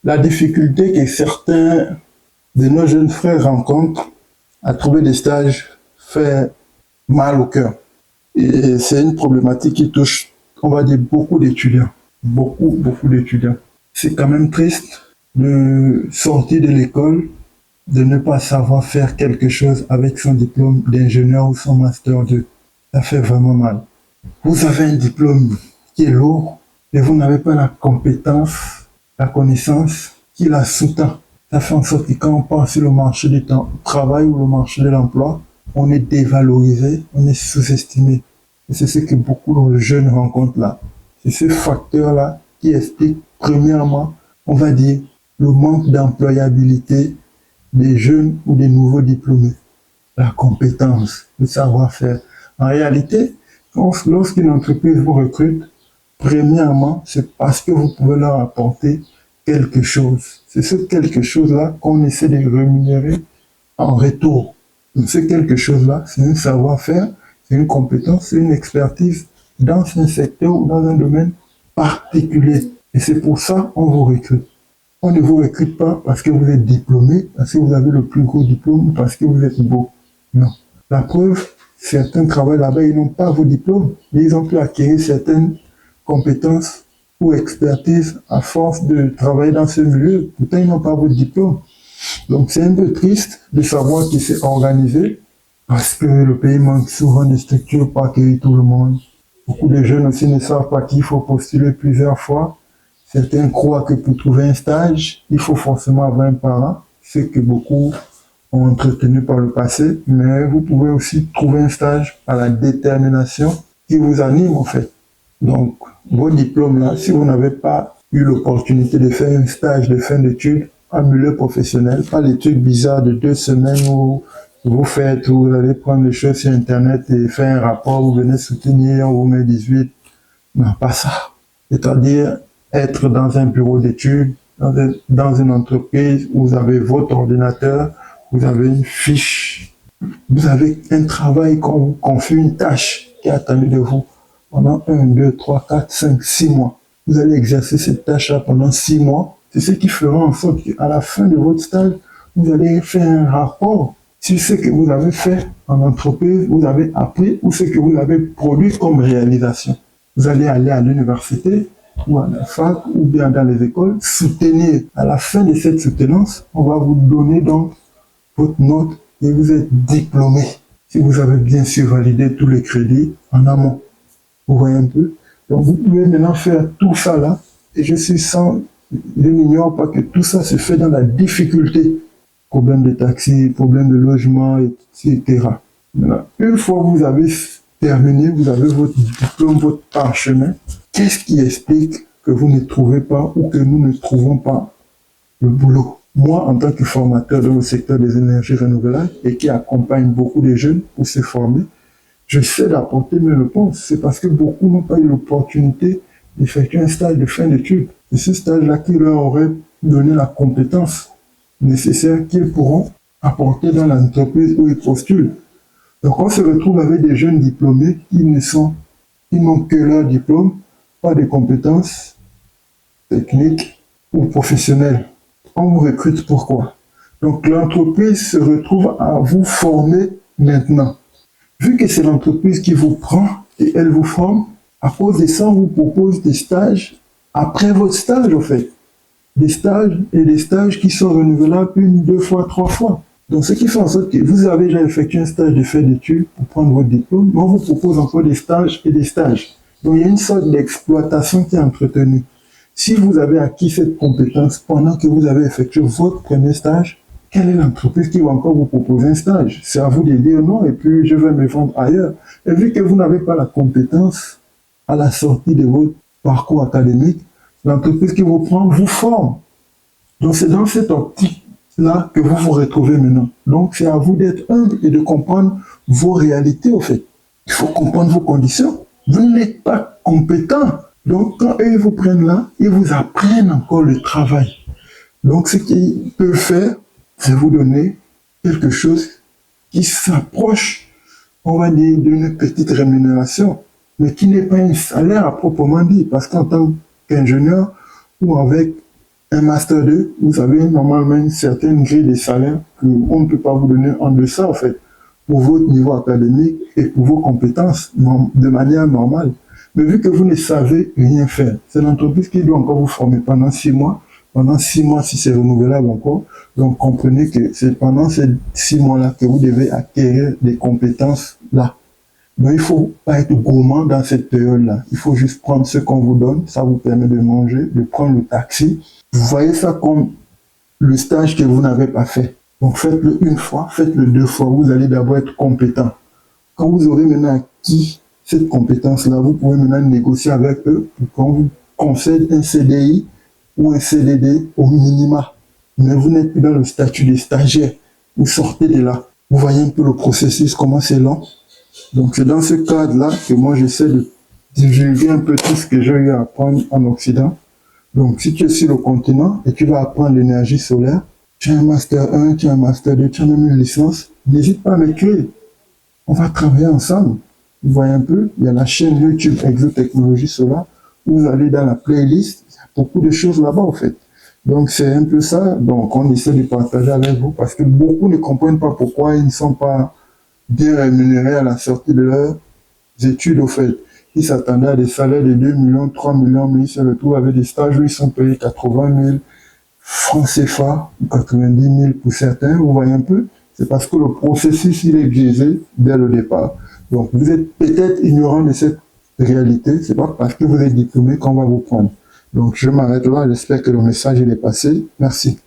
La difficulté que certains de nos jeunes frères rencontrent à trouver des stages fait mal au cœur. Et c'est une problématique qui touche, on va dire, beaucoup d'étudiants. Beaucoup d'étudiants. C'est quand même triste de sortir de l'école, de ne pas savoir faire quelque chose avec son diplôme d'ingénieur ou son master 2. Ça fait vraiment mal. Vous avez un diplôme qui est lourd et vous n'avez pas la compétence, la connaissance qui la sous-tend. Ça fait en sorte que quand on passe sur le marché du travail ou le marché de l'emploi, on est dévalorisé, on est sous-estimé. Et c'est ce que beaucoup de jeunes rencontrent là. C'est ce facteur-là qui explique, premièrement, on va dire, le manque d'employabilité des jeunes ou des nouveaux diplômés. La compétence, le savoir-faire. En réalité, lorsqu'une entreprise vous recrute, premièrement, c'est parce que vous pouvez leur apporter quelque chose. C'est ce quelque chose-là qu'on essaie de rémunérer en retour. Donc, ce quelque chose-là, c'est un savoir-faire, c'est une compétence, c'est une expertise dans un secteur ou dans un domaine particulier. Et c'est pour ça qu'on vous recrute. On ne vous recrute pas parce que vous êtes diplômé, parce que vous avez le plus gros diplôme, parce que vous êtes beau. Non. La preuve, certains travaillent là-bas, ils n'ont pas vos diplômes, mais ils ont pu acquérir certaines compétences ou expertise à force de travailler dans ce milieu. Pourtant, ils n'ont pas votre diplôme. Donc, c'est un peu triste de savoir qu'il s'est organisé parce que le pays manque souvent de structures pour accueillir tout le monde. Beaucoup de jeunes aussi ne savent pas qu'il faut postuler plusieurs fois. Certains croient que pour trouver un stage, il faut forcément avoir un parent, ce que beaucoup ont entretenu par le passé, mais vous pouvez aussi trouver un stage à la détermination qui vous anime en fait. Donc, vos diplômes là, si vous n'avez pas eu l'opportunité de faire un stage de fin d'études en milieu professionnel, pas les trucs bizarres de 2 semaines où vous allez prendre les choses sur Internet et faire un rapport, vous venez soutenir, on vous met 18. Non, pas ça. C'est-à-dire être dans un bureau d'études, dans une entreprise où vous avez votre ordinateur, vous avez une fiche, vous avez un travail qu'on vous confie, une tâche qui est attendue de vous pendant 1, 2, 3, 4, 5, 6 mois. Vous allez exercer cette tâche-là pendant 6 mois. C'est ce qui fera en sorte qu'à la fin de votre stage, vous allez faire un rapport sur ce que vous avez fait en entreprise, vous avez appris ou ce que vous avez produit comme réalisation. Vous allez aller à l'université ou à la fac ou bien dans les écoles, soutenir. À la fin de cette soutenance, on va vous donner donc votre note et vous êtes diplômé. Si vous avez bien sûr validé tous les crédits en amont. Vous voyez un peu? Donc vous pouvez maintenant faire tout ça là, et je n'ignore pas que tout ça se fait dans la difficulté. Problème de taxi, problème de logement, etc. Maintenant, une fois que vous avez terminé, vous avez votre diplôme, votre parchemin, qu'est-ce qui explique que vous ne trouvez pas ou que nous ne trouvons pas le boulot? Moi, en tant que formateur dans le secteur des énergies renouvelables et qui accompagne beaucoup de jeunes pour se former, j'essaie d'apporter mes réponses. C'est parce que beaucoup n'ont pas eu l'opportunité d'effectuer un stage de fin d'études. C'est ce stage-là qui leur aurait donné la compétence nécessaire qu'ils pourront apporter dans l'entreprise où ils postulent. Donc on se retrouve avec des jeunes diplômés qui n'ont que leur diplôme, pas de compétences techniques ou professionnelles. On vous recrute pourquoi? Donc l'entreprise se retrouve à vous former maintenant. Vu que c'est l'entreprise qui vous prend et elle vous forme, à cause de ça, on vous propose des stages après votre stage, en fait. Des stages qui sont renouvelables 1, 2 fois, 3 fois. Donc, ce qui fait en sorte que vous avez déjà effectué un stage de fin d'études pour prendre votre diplôme, mais on vous propose encore des stages et des stages. Donc, il y a une sorte d'exploitation qui est entretenue. Si vous avez acquis cette compétence pendant que vous avez effectué votre premier stage, quelle est l'entreprise qui va encore vous proposer un stage? C'est à vous de dire non, et puis je vais me vendre ailleurs. Et vu que vous n'avez pas la compétence à la sortie de votre parcours académique, l'entreprise qui vous prend vous forme. Donc c'est dans cette optique-là que vous vous retrouvez maintenant. Donc c'est à vous d'être humble et de comprendre vos réalités au fait. Il faut comprendre vos conditions. Vous n'êtes pas compétent. Donc quand eux vous prennent là, ils vous apprennent encore le travail. Donc ce qu'ils peuvent faire, c'est vous donner quelque chose qui s'approche, on va dire, d'une petite rémunération, mais qui n'est pas un salaire à proprement dit, parce qu'en tant qu'ingénieur ou avec un Master 2, vous avez normalement une certaine grille de salaire qu'on ne peut pas vous donner en deçà, en fait, pour votre niveau académique et pour vos compétences de manière normale. Mais vu que vous ne savez rien faire, c'est l'entreprise qui doit encore vous former pendant 6 mois. Pendant 6 mois, si c'est renouvelable encore, donc comprenez que c'est pendant ces 6 mois-là que vous devez acquérir des compétences là. Donc il ne faut pas être gourmand dans cette période-là. Il faut juste prendre ce qu'on vous donne, ça vous permet de manger, de prendre le taxi. Vous voyez ça comme le stage que vous n'avez pas fait. Donc faites-le une fois, faites-le 2 fois, vous allez d'abord être compétent. Quand vous aurez maintenant acquis cette compétence-là, vous pouvez maintenant négocier avec eux pour qu'on vous concède un CDI ou un CDD au minima. Mais vous n'êtes plus dans le statut de stagiaire. Vous sortez de là. Vous voyez un peu le processus, comment c'est long. Donc c'est dans ce cadre-là que moi j'essaie de divulguer un peu tout ce que j'ai eu à apprendre en Occident. Donc si tu es sur le continent et tu vas apprendre l'énergie solaire, tu as un Master 1, tu as un Master 2, tu as même une licence, n'hésite pas à m'écrire. On va travailler ensemble. Vous voyez un peu, il y a la chaîne YouTube Exotechnologie Solar, où vous allez dans la playlist, il y a beaucoup de choses là-bas en fait. Donc c'est un peu ça, donc on essaie de partager avec vous, parce que beaucoup ne comprennent pas pourquoi ils ne sont pas bien rémunérés à la sortie de leurs études au fait. Ils s'attendaient à des salaires de 2 millions, 3 millions, mais ils se retrouvent avec des stages où ils sont payés 80 000 francs CFA, 90 000 pour certains, vous voyez un peu. C'est parce que le processus, il est biaisé dès le départ. Donc, vous êtes peut-être ignorant de cette réalité. C'est pas parce que vous êtes diplômé qu'on va vous prendre. Donc, je m'arrête là. J'espère que le message il est passé. Merci.